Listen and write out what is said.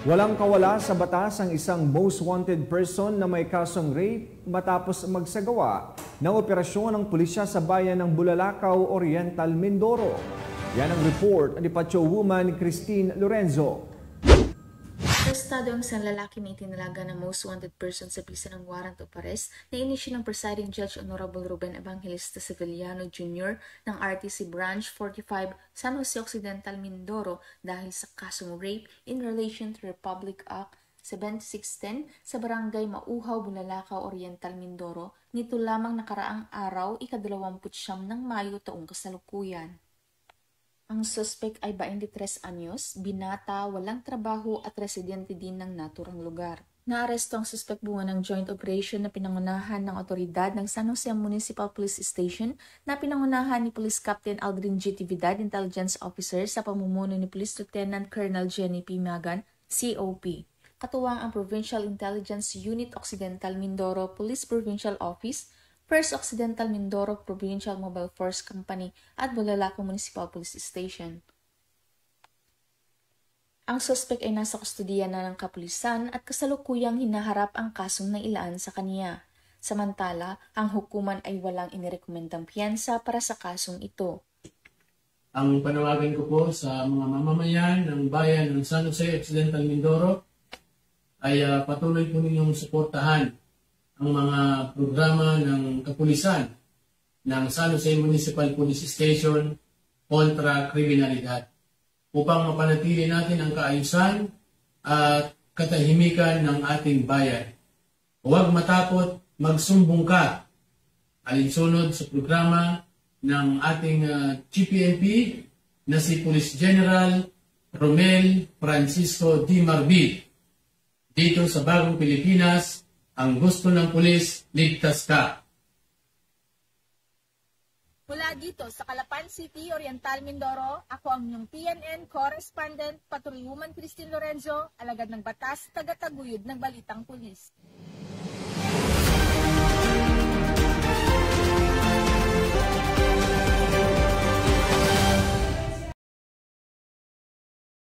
Walang kawala sa batas ang isang most wanted person na may kasong rape matapos magsagawa ng operasyon ng pulisya sa bayan ng Bulalakaw, Oriental, Mindoro. Yan ang report ni Pacho Woman Christine Lorenzo. Arestado ang isang lalaki na itinalaga na most wanted person sa bisa ng warrant of arrest na inisyu ng Presiding Judge Honorable Ruben Evangelista Sevillano Jr. ng RTC Branch 45 San Jose Occidental, Mindoro dahil sa kasong rape in relation to Republic Act 7610 sa Barangay Mauhaw, Bulalakaw, Oriental, Mindoro nito lamang nakaraang araw, ika-29 ng Mayo taong kasalukuyan. Ang suspect ay 23 anyos, binata, walang trabaho at residente din ng naturang lugar. Naaresto ang suspect bunga ng joint operation na pinangunahan ng otoridad ng San Jose Municipal Police Station na pinangunahan ni Police Captain Aldrin G. Tividad, Intelligence Officer sa pamumuno ni Police Lieutenant Colonel Jenny P. Magan, COP. Katuwang ang Provincial Intelligence Unit Occidental Mindoro Police Provincial Office, First Occidental Mindoro Provincial Mobile Force Company at Bulalakaw Municipal Police Station. Ang suspect ay nasa kustudiya na ng kapulisan at kasalukuyang hinaharap ang kasong nailaan sa kaniya. Samantala, ang hukuman ay walang inirekomendang piyansa para sa kasong ito. Ang panawagan ko po sa mga mamamayan ng bayan ng San Jose Occidental Mindoro ay patuloy po ninyong suportahan ang mga programa ng kapulisan ng San Jose Municipal Police Station kontra kriminalidad upang mapanatili natin ang kaayusan at katahimikan ng ating bayan. Huwag matakot, magsumbong ka alinsunod sa programa ng ating GPNP na si Police General Romel Francisco D. Marbil. Dito sa Bagong Pilipinas, ang gusto ng pulis, ligtas ka. Mula dito sa Calapan City, Oriental, Mindoro, ako ang inyong PNN correspondent, Patrolwoman Christine Lorenzo, alagad ng batas, tagataguyod ng Balitang Pulis.